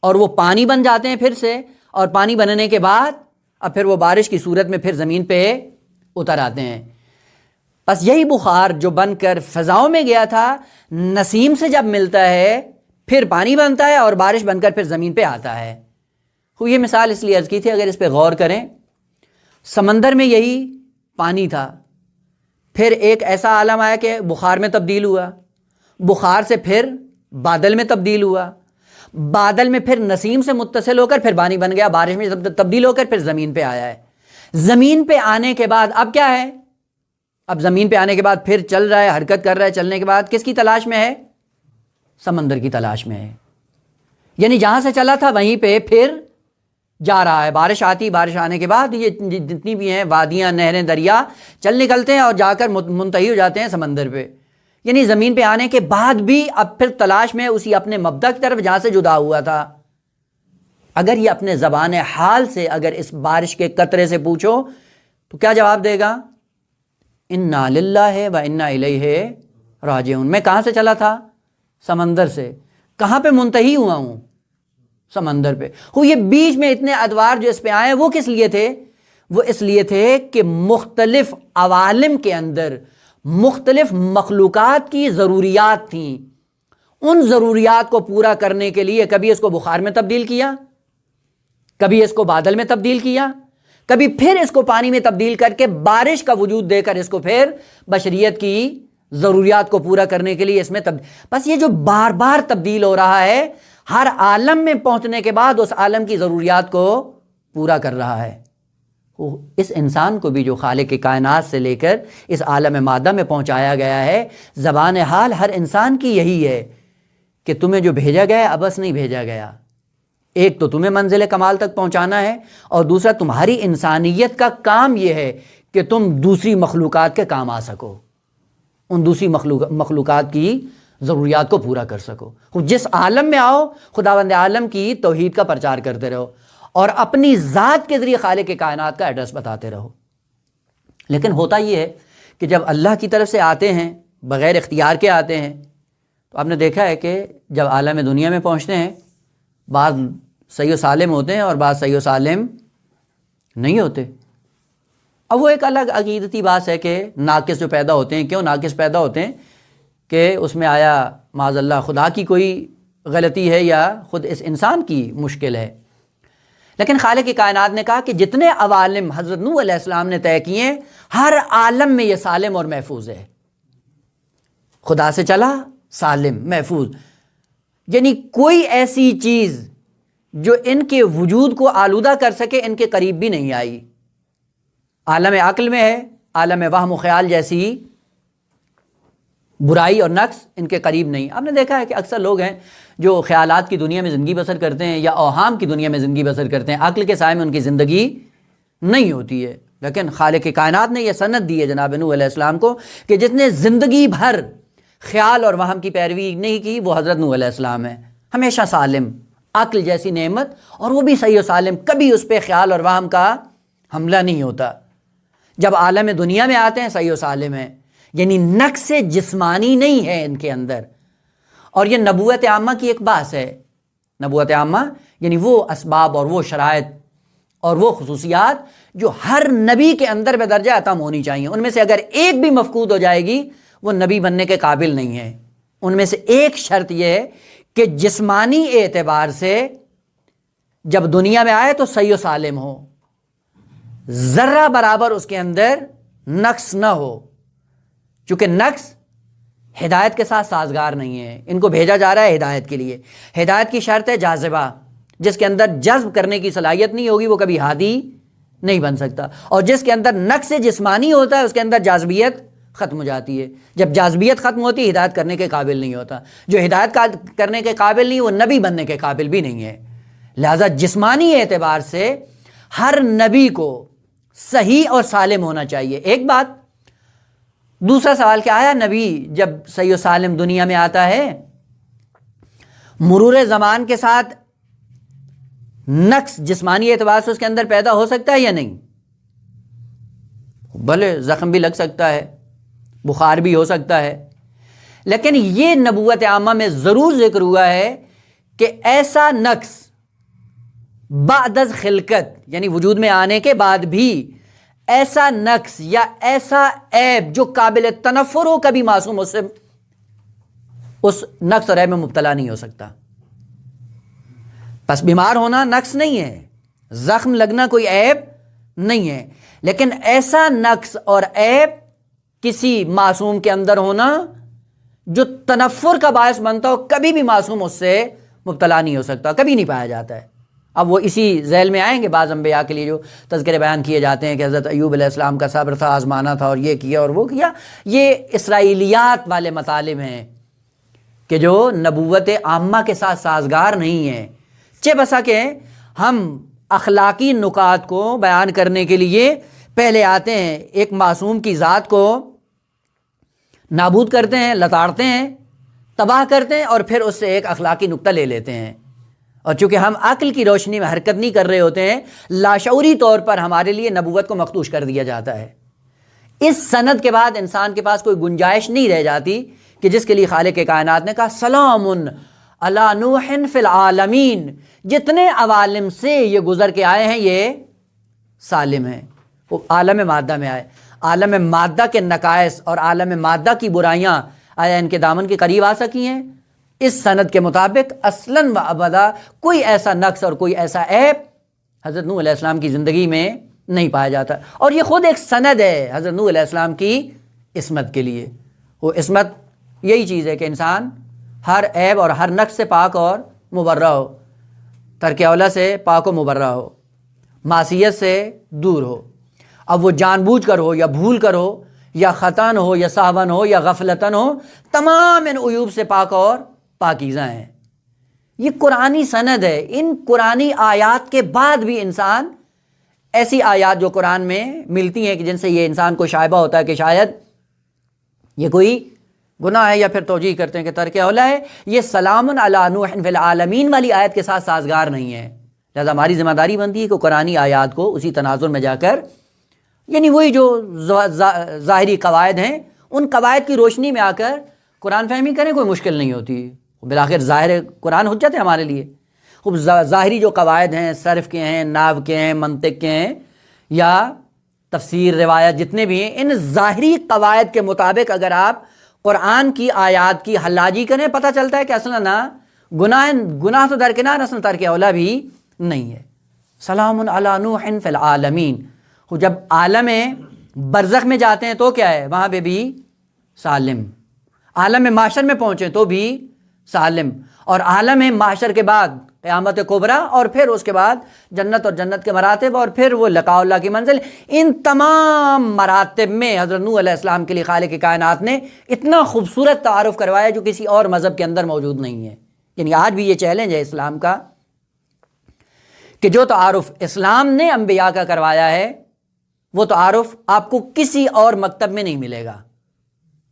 اور وہ پانی بن جاتے ہیں پھر سے، اور پانی بننے کے بعد اب پھر وہ بارش کی صورت میں پھر زمین پہ اتر آتے ہیں۔ بس یہی بخار جو بن کر فضاؤں میں گیا تھا، نسیم سے جب ملتا ہے پھر پانی بنتا ہے اور بارش بن کر پھر زمین پہ آتا ہے۔ یہ مثال اس لیے عرض کی تھی، اگر اس پہ غور کریں، سمندر میں یہی پانی تھا، پھر ایک ایسا عالم آیا کہ بخار میں تبدیل ہوا، بخار سے پھر بادل میں تبدیل ہوا، بادل میں پھر نسیم سے متصل ہو کر پھر پانی بن گیا، بارش میں تبدیل ہو کر پھر زمین پہ آیا ہے۔ زمین پہ آنے کے بعد اب کیا ہے؟ اب زمین پہ آنے کے بعد پھر چل رہا ہے، حرکت کر رہا ہے، چلنے کے بعد کس کی تلاش میں ہے؟ سمندر کی تلاش میں ہے۔ یعنی جہاں سے چلا تھا وہیں پہ پھر جا رہا ہے۔ بارش آتی، بارش آنے کے بعد یہ جتنی بھی ہیں وادیاں، نہریں، دریا چل نکلتے ہیں اور جا کر منتہی ہو جاتے ہیں سمندر پہ۔ یعنی زمین پہ آنے کے بعد بھی اب پھر تلاش میں اسی اپنے مبدا کی طرف جہاں سے جدا ہوا تھا۔ اگر یہ اپنے زبان حال سے اگر اس بارش کے قطرے سے پوچھو تو کیا جواب دے گا؟ انا للہ و انا الیہ راجعون۔ میں کہاں سے چلا تھا؟ سمندر سے۔ کہاں پہ منتہی ہوا ہوں؟ سمندر پہ۔ یہ بیچ میں اتنے ادوار جو اس پہ آئے وہ کس لیے تھے؟ وہ اس لیے تھے کہ مختلف عوالم کے اندر مختلف مخلوقات کی ضروریات تھیں، ان ضروریات کو پورا کرنے کے لیے کبھی اس کو بخار میں تبدیل کیا، کبھی اس کو بادل میں تبدیل کیا، کبھی پھر اس کو پانی میں تبدیل کر کے بارش کا وجود دے کر اس کو پھر بشریت کی ضروریات کو پورا کرنے کے لیے اس میں بس یہ جو بار بار تبدیل ہو رہا ہے، ہر عالم میں پہنچنے کے بعد اس عالم کی ضروریات کو پورا کر رہا ہے۔ اس انسان کو بھی جو خالق کائنات سے لے کر اس عالم مادہ میں پہنچایا گیا ہے، زبان حال ہر انسان کی یہی ہے کہ تمہیں جو بھیجا گیا ہے ابس نہیں بھیجا گیا، ایک تو تمہیں منزل کمال تک پہنچانا ہے، اور دوسرا تمہاری انسانیت کا کام یہ ہے کہ تم دوسری مخلوقات کے کام آ سکو، ان دوسری مخلوقات کی ضروریات کو پورا کر سکو۔ جس عالم میں آؤ خداوند عالم کی توحید کا پرچار کرتے رہو اور اپنی ذات کے ذریعے خالق کائنات کا ایڈریس بتاتے رہو۔ لیکن ہوتا یہ ہے کہ جب اللہ کی طرف سے آتے ہیں، بغیر اختیار کے آتے ہیں، تو آپ نے دیکھا ہے کہ جب عالم دنیا میں پہنچتے ہیں، بعض صحیح و سالم ہوتے ہیں اور بعض صحیح و سالم نہیں ہوتے۔ اب وہ ایک الگ عقیدتی بات ہے کہ ناقص جو پیدا ہوتے ہیں، کیوں ناقص پیدا ہوتے ہیں؟ کہ اس میں آیا معاذ اللہ خدا کی کوئی غلطی ہے یا خود اس انسان کی مشکل ہے؟ لیکن خالق کائنات نے کہا کہ جتنے عوالم حضرت نوح علیہ السلام نے طے کیے، ہر عالم میں یہ سالم اور محفوظ ہے، خدا سے چلا سالم محفوظ، یعنی کوئی ایسی چیز جو ان کے وجود کو آلودہ کر سکے ان کے قریب بھی نہیں آئی۔ عالم عقل میں ہے، عالم وہم و خیال جیسی برائی اور نقص ان کے قریب نہیں۔ آپ نے دیکھا ہے کہ اکثر لوگ ہیں جو خیالات کی دنیا میں زندگی بسر کرتے ہیں یا اوہام کی دنیا میں زندگی بسر کرتے ہیں، عقل کے سائے میں ان کی زندگی نہیں ہوتی ہے۔ لیکن خالق کائنات نے یہ سند دی ہے جناب نوح علیہ السلام کو کہ جس نے زندگی بھر خیال اور وہم کی پیروی نہیں کی وہ حضرت نوح علیہ السلام ہے، ہمیشہ سالم، عقل جیسی نعمت، اور وہ بھی صحیح و سالم، کبھی اس پہ خیال اور وہم کا حملہ نہیں ہوتا۔ جب عالم دنیا میں آتے ہیں صحیح و سالم ہیں، یعنی نقص جسمانی نہیں ہے ان کے اندر۔ اور یہ نبوت عامہ کی ایک بات ہے، نبوت عامہ یعنی وہ اسباب اور وہ شرائط اور وہ خصوصیات جو ہر نبی کے اندر بدرجہ اتم ہونی چاہیے، ان میں سے اگر ایک بھی مفقود ہو جائے گی وہ نبی بننے کے قابل نہیں ہے۔ ان میں سے ایک شرط یہ ہے کہ جسمانی اعتبار سے جب دنیا میں آئے تو صحیح و سالم ہو، ذرہ برابر اس کے اندر نقص نہ ہو، چونکہ نقص ہدایت کے ساتھ سازگار نہیں ہے۔ ان کو بھیجا جا رہا ہے ہدایت کے لیے۔ ہدایت کی شرط ہے جاذبہ، جس کے اندر جذب کرنے کی صلاحیت نہیں ہوگی وہ کبھی ہادی نہیں بن سکتا، اور جس کے اندر نقص جسمانی ہوتا ہے اس کے اندر جاذبیت ختم ہو جاتی ہے۔ جب جاذبیت ختم ہوتی ہے ہدایت کرنے کے قابل نہیں ہوتا، جو ہدایت کرنے کے قابل نہیں وہ نبی بننے کے قابل بھی نہیں ہے۔ لہذا جسمانی اعتبار سے ہر نبی کو صحیح اور سالم ہونا چاہیے، ایک بات۔ دوسرا سوال کیا آیا، نبی جب صحیح و سالم دنیا میں آتا ہے، مرور زمان کے ساتھ نقص جسمانی اعتبار سے اس کے اندر پیدا ہو سکتا ہے یا نہیں؟ بھلے زخم بھی لگ سکتا ہے، بخار بھی ہو سکتا ہے، لیکن یہ نبوت عامہ میں ضرور ذکر ہوا ہے کہ ایسا نقص بعد از خلقت یعنی وجود میں آنے کے بعد بھی ایسا نقص یا ایسا عیب جو قابل تنفر ہو، کبھی معصوم اس سے اس نقص اور عیب میں مبتلا نہیں ہو سکتا۔ پس بیمار ہونا نقص نہیں ہے، زخم لگنا کوئی عیب نہیں ہے، لیکن ایسا نقص اور عیب کسی معصوم کے اندر ہونا جو تنفر کا باعث بنتا ہو، کبھی بھی معصوم اس سے مبتلا نہیں ہو سکتا، کبھی نہیں پایا جاتا ہے۔ اب وہ اسی ذیل میں آئیں گے بعض انبیاء کے لیے جو تذکرے بیان کیے جاتے ہیں کہ حضرت ایوب علیہ السلام کا صبر تھا، آزمانا تھا اور یہ کیا اور وہ کیا۔ یہ اسرائیلیات والے مطالب ہیں کہ جو نبوت عامہ کے ساتھ سازگار نہیں ہیں۔ چہ بسا کہ ہم اخلاقی نکات کو بیان کرنے کے لیے پہلے آتے ہیں، ایک معصوم کی ذات کو نابود کرتے ہیں، لتاڑتے ہیں، تباہ کرتے ہیں، اور پھر اس سے ایک اخلاقی نکتہ لے لیتے ہیں۔ اور چونکہ ہم عقل کی روشنی میں حرکت نہیں کر رہے ہوتے ہیں، لاشعوری طور پر ہمارے لیے نبوت کو مختوش کر دیا جاتا ہے۔ اس سند کے بعد انسان کے پاس کوئی گنجائش نہیں رہ جاتی کہ جس کے لیے خالق کائنات نے کہا سلام علی نوح فی العالمین، جتنے عوالم سے یہ گزر کے آئے ہیں یہ سالم ہیں۔ وہ عالم مادہ میں آئے، عالم مادہ کے نقائص اور عالم مادہ کی برائیاں آیا ان کے دامن کے قریب آ سکی ہیں؟ اس سند کے مطابق اصلاً و ابدا کوئی ایسا نقص اور کوئی ایسا عیب حضرت نوح علیہ السلام کی زندگی میں نہیں پایا جاتا، اور یہ خود ایک سند ہے حضرت نوح علیہ السلام کی عصمت کے لیے۔ وہ عصمت یہی چیز ہے کہ انسان ہر عیب اور ہر نقص سے پاک اور مبرہ ہو، ترک اولا سے پاک و مبرہ ہو، معصیت سے دور ہو، اب وہ جان بوجھ کر ہو یا بھول کر ہو یا خطاً ہو یا سہون ہو یا غفلتاً ہو، تمام ان عیوب سے پاک اور پاکیزہ ہیں۔ یہ قرآنی سند ہے۔ ان قرآنی آیات کے بعد بھی انسان ایسی آیات جو قرآن میں ملتی ہیں کہ جن سے یہ انسان کو شائبہ ہوتا ہے کہ شاید یہ کوئی گناہ ہے، یا پھر توجیہ کرتے ہیں کہ ترک اولا ہے، یہ سلام علی نوح فی العالمین والی آیت کے ساتھ سازگار نہیں ہے۔ لہذا ہماری ذمہ داری بنتی ہے کہ قرآنی آیات کو اسی تناظر میں جا کر، یعنی وہی جو ظاہری قواعد ہیں، ان قواعد کی روشنی میں آ کر قرآن فہمی کریں، کوئی مشکل نہیں ہوتی۔ بالآخر ظاہر قرآن حجت ہے ہمارے لیے۔ خوب ظاہری جو قواعد ہیں، صرف کے ہیں، نحو کے ہیں، منطق کے ہیں، یا تفسیر، روایت، جتنے بھی ہیں، ان ظاہری قواعد کے مطابق اگر آپ قرآن کی آیات کی حلاجی کریں، پتہ چلتا ہے کہ اصلا نا گناہ تو درکنار، اصلا ترک اولا بھی نہیں ہے۔ سلام علی نوح فی العالمین، جب عالم برزخ میں جاتے ہیں تو کیا ہے؟ وہاں پہ بھی سالم، عالم محشر میں پہنچے تو بھی سالم، اور عالم محشر کے بعد قیامت کبریٰ، اور پھر اس کے بعد جنت اور جنت کے مراتب، اور پھر وہ لقاء اللہ کی منزل۔ ان تمام مراتب میں حضرت نوح علیہ السلام کے لیے خالق کائنات نے اتنا خوبصورت تعارف کروایا جو کسی اور مذہب کے اندر موجود نہیں ہے۔ یعنی آج بھی یہ چیلنج ہے اسلام کا کہ جو تعارف اسلام نے انبیاء کا کروایا ہے، وہ تعارف آپ کو کسی اور مکتب میں نہیں ملے گا۔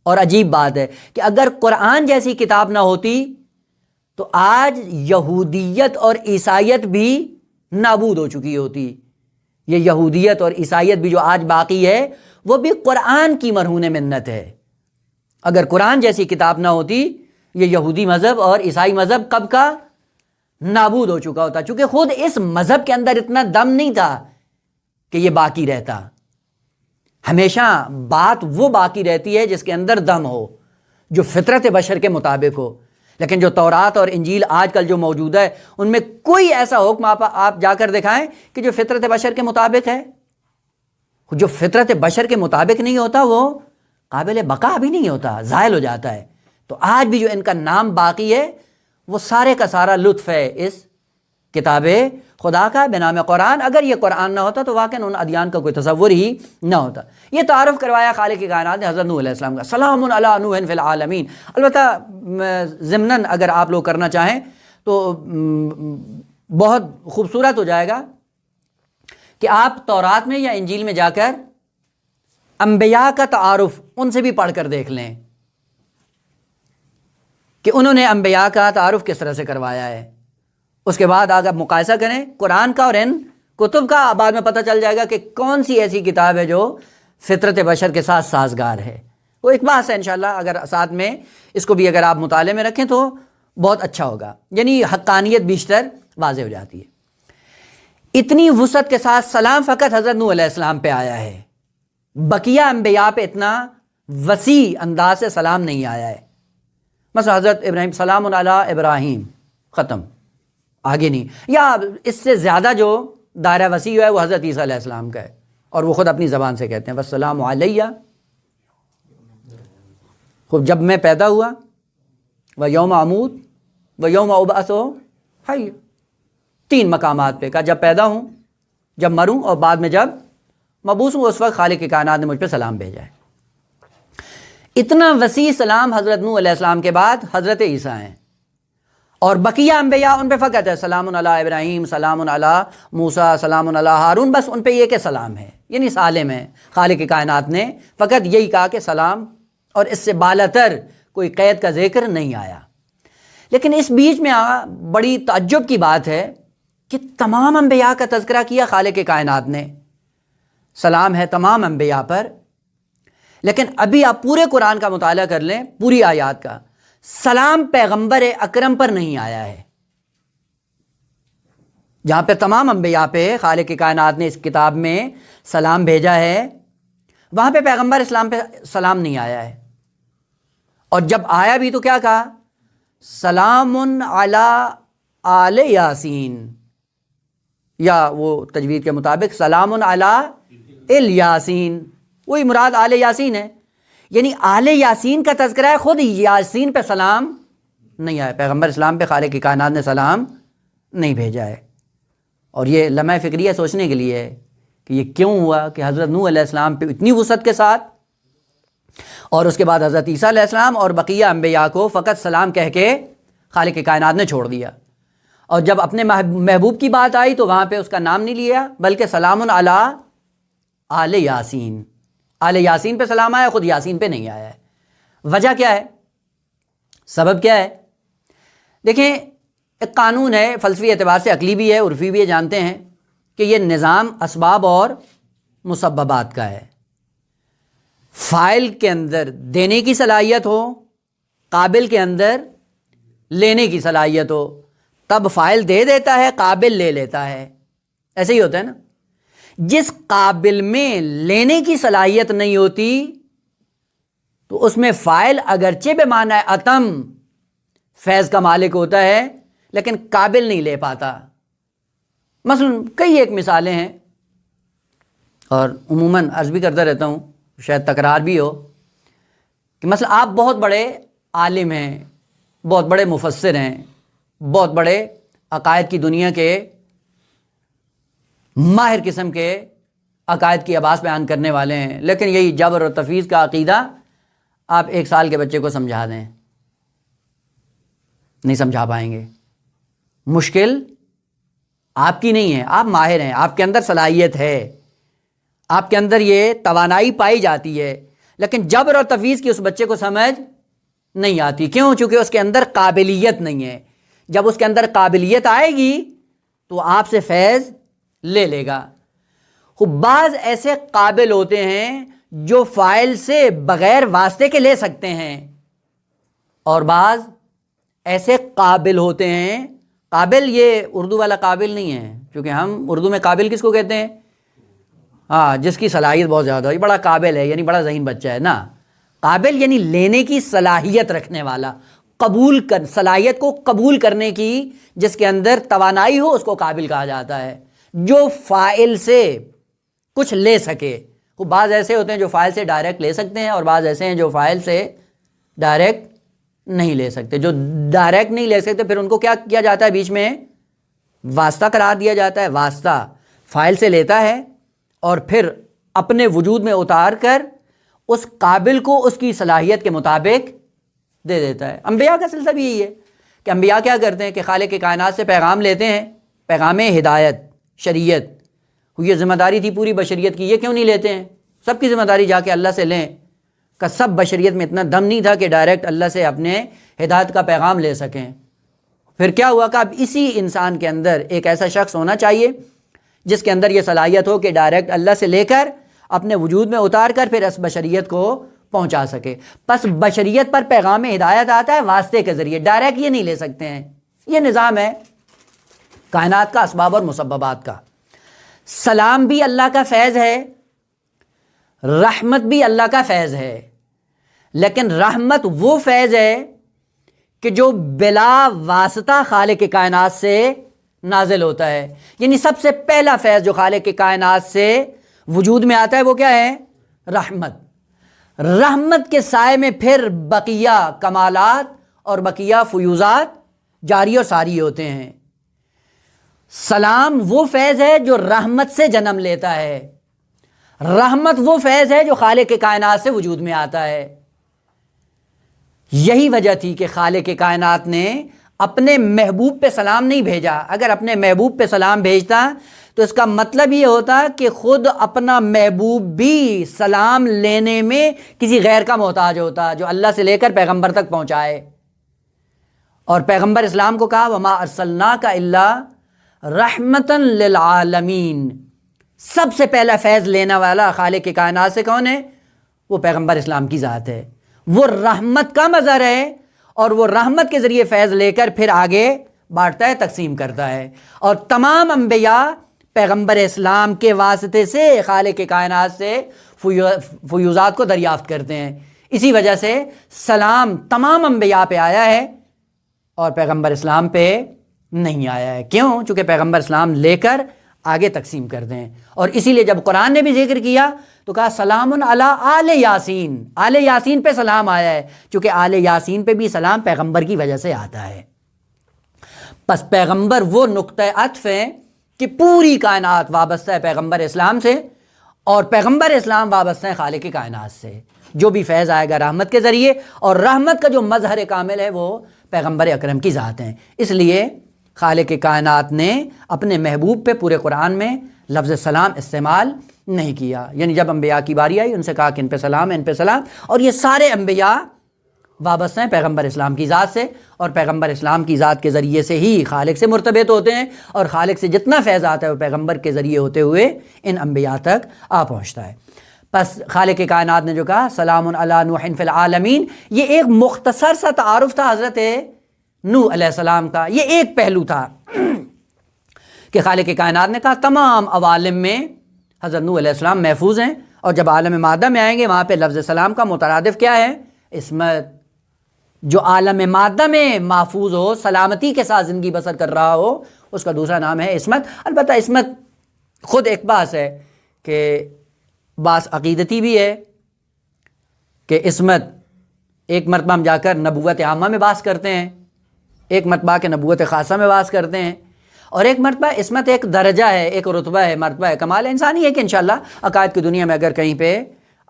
اور عجیب بات ہے کہ اگر قرآن جیسی کتاب نہ ہوتی تو آج یہودیت اور عیسائیت بھی نابود ہو چکی ہوتی۔ یہ یہودیت اور عیسائیت بھی جو آج باقی ہے، وہ بھی قرآن کی مرہون منت ہے۔ اگر قرآن جیسی کتاب نہ ہوتی، یہ یہودی مذہب اور عیسائی مذہب کب کا نابود ہو چکا ہوتا، چونکہ خود اس مذہب کے اندر اتنا دم نہیں تھا کہ یہ باقی رہتا۔ ہمیشہ بات وہ باقی رہتی ہے جس کے اندر دم ہو، جو فطرت بشر کے مطابق ہو۔ لیکن جو تورات اور انجیل آج کل جو موجود ہے، ان میں کوئی ایسا حکم آپ جا کر دکھائیں کہ جو فطرت بشر کے مطابق ہے۔ جو فطرت بشر کے مطابق نہیں ہوتا وہ قابل بقا بھی نہیں ہوتا، زائل ہو جاتا ہے۔ تو آج بھی جو ان کا نام باقی ہے، وہ سارے کا سارا لطف ہے اس کتاب خدا کا بنام قرآن۔ اگر یہ قرآن نہ ہوتا تو واقعاً ان ادیان کا کوئی تصور ہی نہ ہوتا۔ یہ تعارف کروایا خالق کائنات نے حضرت نوح علیہ السلام کا، سلام علی نوح فی العالمین۔ البتہ ضمناً اگر آپ لوگ کرنا چاہیں تو بہت خوبصورت ہو جائے گا کہ آپ تورات میں یا انجیل میں جا کر انبیاء کا تعارف ان سے بھی پڑھ کر دیکھ لیں کہ انہوں نے انبیاء کا تعارف کس طرح سے کروایا ہے۔ اس کے بعد اگر مقایسہ کریں قرآن کا اور ان کتب کا، بعد میں پتہ چل جائے گا کہ کون سی ایسی کتاب ہے جو فطرت بشر کے ساتھ سازگار ہے۔ وہ ایک بات ہے انشاءاللہ، اگر ساتھ میں اس کو بھی اگر آپ مطالعے میں رکھیں تو بہت اچھا ہوگا، یعنی حقانیت بیشتر واضح ہو جاتی ہے۔ اتنی وسعت کے ساتھ سلام فقط حضرت نوح علیہ السلام پہ آیا ہے، بقیہ انبیاء پہ اتنا وسیع انداز سے سلام نہیں آیا ہے۔ مثلا حضرت ابراہیم، سلام علی ابراہیم، ختم، آگے نہیں۔ یا اس سے زیادہ جو دائرہ وسیع ہے وہ حضرت عیسیٰ علیہ السلام کا ہے، اور وہ خود اپنی زبان سے کہتے ہیں والسلام علیہ، خود جب میں پیدا ہوا، و یوم اموت و یوم ابعث حی، 3 مقامات پہ کہا، جب پیدا ہوں، جب مروں، اور بعد میں جب مبعوث ہوں، اس وقت خالق کائنات نے مجھ پہ سلام بھیجا ہے۔ اتنا وسیع سلام حضرت نوح علیہ السلام کے بعد حضرت عیسیٰ ہیں، اور بقیہ انبیاء ان پہ فقط ہے سلام علی ابراہیم، سلام علی موسیٰ، سلام علی ہارون، بس ان پہ یہ کہ سلام ہے، یعنی سالم ہے۔ خالق کائنات نے فقط یہی کہا کہ سلام، اور اس سے بالاتر کوئی قید کا ذکر نہیں آیا۔ لیکن اس بیچ میں بڑی تعجب کی بات ہے کہ تمام انبیاء کا تذکرہ کیا خالق کائنات نے، سلام ہے تمام انبیاء پر، لیکن ابھی آپ پورے قرآن کا مطالعہ کر لیں، پوری آیات کا، سلام پیغمبر اکرم پر نہیں آیا ہے۔ جہاں پہ تمام انبیاء پہ خالق کائنات نے اس کتاب میں سلام بھیجا ہے، وہاں پہ پیغمبر اسلام پہ سلام نہیں آیا ہے۔ اور جب آیا بھی تو کیا کہا؟ سلام علی آل یاسین، یا وہ تجوید کے مطابق سلام علی الیاسین، وہی مراد آل یاسین ہے، یعنی آل یاسین کا تذکرہ ہے، خود یاسین پہ سلام نہیں آیا، پیغمبر اسلام پہ خالق کائنات نے سلام نہیں بھیجا ہے۔ اور یہ لمحہ فکریہ سوچنے کے لیے ہے کہ یہ کیوں ہوا کہ حضرت نوح علیہ السلام پہ اتنی وسعت کے ساتھ، اور اس کے بعد حضرت عیسیٰ علیہ السلام اور بقیہ انبیاء کو فقط سلام کہہ کے خالق کائنات نے چھوڑ دیا، اور جب اپنے محبوب کی بات آئی تو وہاں پہ اس کا نام نہیں لیا، بلکہ سلام علی آل یاسین، آل یاسین پہ سلام آیا، خود یاسین پہ نہیں آیا ہے۔ وجہ کیا ہے؟ سبب کیا ہے؟ دیکھیں، ایک قانون ہے، فلسفی اعتبار سے عقلی بھی ہے، عرفی بھی ہے، جانتے ہیں کہ یہ نظام اسباب اور مسببات کا ہے۔ فاعل کے اندر دینے کی صلاحیت ہو، قابل کے اندر لینے کی صلاحیت ہو، تب فاعل دے دیتا ہے، قابل لے لیتا ہے، ایسے ہی ہوتا ہے نا۔ جس قابل میں لینے کی صلاحیت نہیں ہوتی تو اس میں فاعل اگرچہ بے معنی عتم فیض کا مالک ہوتا ہے لیکن قابل نہیں لے پاتا۔ مثلا کئی ایک مثالیں ہیں، اور عموماً عرض بھی کرتا رہتا ہوں، شاید تکرار بھی ہو، کہ مثلا آپ بہت بڑے عالم ہیں، بہت بڑے مفسر ہیں، بہت بڑے عقائد کی دنیا کے ماہر قسم کے عقائد کی آواز بیان کرنے والے ہیں، لیکن یہی جبر اور تفویض کا عقیدہ آپ 1 سال کے بچے کو سمجھا دیں، نہیں سمجھا پائیں گے۔ مشکل آپ کی نہیں ہے، آپ ماہر ہیں، آپ کے اندر صلاحیت ہے، آپ کے اندر یہ توانائی پائی جاتی ہے، لیکن جبر اور تفویض کی اس بچے کو سمجھ نہیں آتی۔ کیوں؟ چونکہ اس کے اندر قابلیت نہیں ہے۔ جب اس کے اندر قابلیت آئے گی تو آپ سے فیض لے لے گا۔ بعض ایسے قابل ہوتے ہیں جو فاعل سے بغیر واسطے کے لے سکتے ہیں، اور بعض ایسے قابل ہوتے ہیں، قابل یہ اردو والا قابل نہیں ہے، کیونکہ ہم اردو میں قابل کس کو کہتے ہیں؟ ہاں، جس کی صلاحیت بہت زیادہ ہو، یہ بڑا قابل ہے، یعنی بڑا ذہین بچہ ہے نا۔ قابل یعنی لینے کی صلاحیت رکھنے والا، صلاحیت کو قبول کرنے کی جس کے اندر توانائی ہو، اس کو قابل کہا جاتا ہے، جو فاعل سے کچھ لے سکے۔ وہ بعض ایسے ہوتے ہیں جو فاعل سے ڈائریکٹ لے سکتے ہیں، اور بعض ایسے ہیں جو فاعل سے ڈائریکٹ نہیں لے سکتے۔ جو ڈائریکٹ نہیں لے سکتے پھر ان کو کیا کیا جاتا ہے؟ بیچ میں واسطہ قرار دیا جاتا ہے۔ واسطہ فاعل سے لیتا ہے اور پھر اپنے وجود میں اتار کر اس قابل کو اس کی صلاحیت کے مطابق دے دیتا ہے۔ انبیاء کا سلسلہ بھی یہی ہے کہ انبیاء کیا کرتے ہیں کہ خالق کائنات سے پیغام لیتے ہیں، پیغام ہدایت، شریعت، یہ ذمہ داری تھی پوری بشریت کی، یہ کیوں نہیں لیتے ہیں؟ سب کی ذمہ داری جا کے اللہ سے لیں، کہ سب بشریت میں اتنا دم نہیں تھا کہ ڈائریکٹ اللہ سے اپنے ہدایت کا پیغام لے سکیں۔ پھر کیا ہوا کہ اب اسی انسان کے اندر ایک ایسا شخص ہونا چاہیے جس کے اندر یہ صلاحیت ہو کہ ڈائریکٹ اللہ سے لے کر اپنے وجود میں اتار کر پھر اس بشریت کو پہنچا سکے۔ پس بشریت پر پیغام ہدایت آتا ہے واسطے کے ذریعے، ڈائریکٹ یہ نہیں لے سکتے ہیں۔ یہ نظام ہے کائنات کا، اسباب اور مسببات کا۔ سلام بھی اللہ کا فیض ہے، رحمت بھی اللہ کا فیض ہے، لیکن رحمت وہ فیض ہے کہ جو بلا واسطہ خالق کائنات سے نازل ہوتا ہے۔ یعنی سب سے پہلا فیض جو خالق کائنات سے وجود میں آتا ہے وہ کیا ہے؟ رحمت۔ رحمت کے سائے میں پھر بقیہ کمالات اور بقیہ فیوزات جاری اور ساری ہوتے ہیں۔ سلام وہ فیض ہے جو رحمت سے جنم لیتا ہے، رحمت وہ فیض ہے جو خالق کائنات سے وجود میں آتا ہے۔ یہی وجہ تھی کہ خالق کائنات نے اپنے محبوب پہ سلام نہیں بھیجا۔ اگر اپنے محبوب پہ سلام بھیجتا تو اس کا مطلب یہ ہوتا کہ خود اپنا محبوب بھی سلام لینے میں کسی غیر کا محتاج ہوتا جو اللہ سے لے کر پیغمبر تک پہنچائے۔ اور پیغمبر اسلام کو کہا وَمَا أَرْسَلْنَاكَ إِلَّا رَحْمَةً لِّلْعَالَمِينَ۔ سب سے پہلا فیض لینے والا خالق کائنات سے کون ہے؟ وہ پیغمبر اسلام کی ذات ہے۔ وہ رحمت کا مظہر ہے اور وہ رحمت کے ذریعے فیض لے کر پھر آگے بانٹتا ہے، تقسیم کرتا ہے۔ اور تمام انبیاء پیغمبر اسلام کے واسطے سے خالق کائنات سے فیوزات کو دریافت کرتے ہیں۔ اسی وجہ سے سلام تمام انبیاء پہ آیا ہے، اور پیغمبر اسلام پہ نہیں آیا ہے. کیوں؟ چونکہ پیغمبر اسلام لے کر آگے تقسیم کر دیں. اور اسی لیے جب قرآن نے بھی ذکر کیا تو کہا سلام علی آل یاسین. آل یاسین پہ سلام آیا ہے چونکہ آل یاسین پہ بھی سلام پیغمبر کی وجہ سے آتا ہے. پس پیغمبر وہ نقطہ عطف ہیں کہ پوری کائنات وابستہ ہے پیغمبر اسلام سے، اور پیغمبر اسلام وابستہ ہے خالق کائنات سے. جو بھی فیض آئے گا رحمت کے ذریعے، اور رحمت کا جو مظہر کامل ہے وہ پیغمبر اکرم کی ذات ہیں. اس لیے خالق کائنات نے اپنے محبوب پہ پورے قرآن میں لفظ سلام استعمال نہیں کیا. یعنی جب انبیاء کی باری آئی ان سے کہا کہ ان پہ سلام ہے، ان پہ سلام. اور یہ سارے انبیاء وابستہ ہیں پیغمبر اسلام کی ذات سے، اور پیغمبر اسلام کی ذات کے ذریعے سے ہی خالق سے مرتبط ہوتے ہیں، اور خالق سے جتنا فیض آتا ہے وہ پیغمبر کے ذریعے ہوتے ہوئے ان انبیاء تک آ پہنچتا ہے. پس خالق کائنات نے جو کہا سلام علی نوح فی العالمین، یہ ایک مختصر سا تعارف تھا حضرت نوح علیہ السلام کا. یہ ایک پہلو تھا کہ خالق کائنات نے کہا تمام عوالم میں حضرت نوح علیہ السلام محفوظ ہیں، اور جب عالم مادہ میں آئیں گے وہاں پہ لفظ سلام کا مترادف کیا ہے؟ عصمت. جو عالم مادہ میں محفوظ ہو، سلامتی کے ساتھ زندگی بسر کر رہا ہو، اس کا دوسرا نام ہے عصمت. البتہ عصمت خود ایک بحث ہے کہ بعض عقیدتی بھی ہے کہ عصمت ایک مرتبہ ہم جا کر نبوت عامہ میں بحث کرتے ہیں، ایک مرتبہ کہ نبوت خاصہ میں بحث کرتے ہیں، اور ایک مرتبہ عصمت ایک درجہ ہے، ایک رتبہ ہے، مرتبہ ہے، کمال انسانی ہے کہ انشاءاللہ عقائد کی دنیا میں اگر کہیں پہ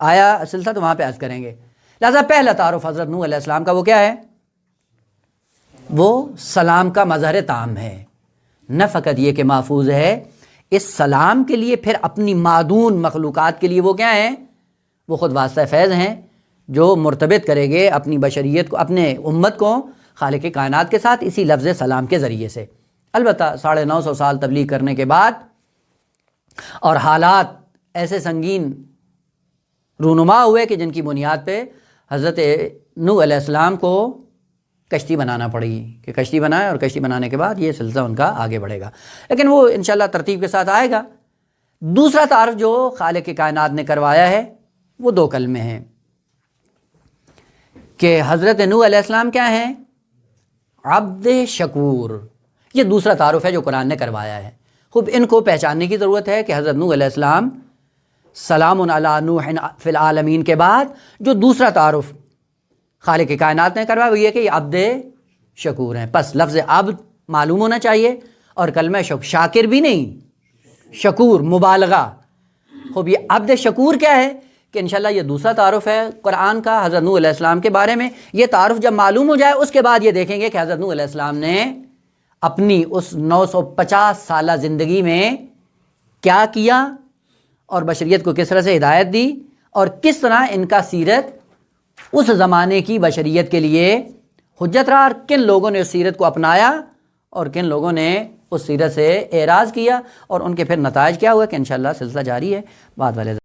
آیا سلسلہ تو وہاں پہ عرض کریں گے. لہذا پہلا تعارف حضرت نوح علیہ السلام کا وہ کیا ہے؟ وہ سلام کا مظہر تام ہے. نہ فقط یہ کہ محفوظ ہے، اس سلام کے لیے پھر اپنی معدون مخلوقات کے لیے وہ کیا ہیں؟ وہ خود واسطہ فیض ہیں جو مرتبط کرے گے اپنی بشریت کو، اپنے امت کو خالق کائنات کے ساتھ اسی لفظ سلام کے ذریعے سے. البتہ 950 سال تبلیغ کرنے کے بعد اور حالات ایسے سنگین رونما ہوئے کہ جن کی بنیاد پہ حضرت نوح علیہ السلام کو کشتی بنانا پڑی کہ کشتی بنائے، اور کشتی بنانے کے بعد یہ سلسلہ ان کا آگے بڑھے گا، لیکن وہ انشاءاللہ ترتیب کے ساتھ آئے گا. دوسرا تعارف جو خالق کائنات نے کروایا ہے وہ 2 کلمے ہیں کہ حضرت نوح علیہ السلام کیا ہیں؟ عبد شکور. یہ دوسرا تعارف ہے جو قرآن نے کروایا ہے. خوب ان کو پہچاننے کی ضرورت ہے کہ حضرت نوح علیہ السلام سلام علی نوح فی العالمین کے بعد جو دوسرا تعارف خالق کائنات نے کروایا وہ یہ کہ یہ عبد شکور ہیں. پس لفظ عبد معلوم ہونا چاہیے، اور کلمہ شاکر بھی نہیں، شکور مبالغہ. خوب یہ عبد شکور کیا ہے کہ انشاءاللہ یہ دوسرا تعارف ہے قرآن کا حضرت نوح علیہ السلام کے بارے میں. یہ تعارف جب معلوم ہو جائے اس کے بعد یہ دیکھیں گے کہ حضرت نوح علیہ السلام نے اپنی اس 950 سالہ زندگی میں کیا کیا، اور بشریت کو کس طرح سے ہدایت دی، اور کس طرح ان کا سیرت اس زمانے کی بشریت کے لیے حجت رہا، اور کن لوگوں نے اس سیرت کو اپنایا اور کن لوگوں نے اس سیرت سے اعراض کیا، اور ان کے پھر نتائج کیا ہوا کہ انشاءاللہ سلسلہ جاری ہے بعد والے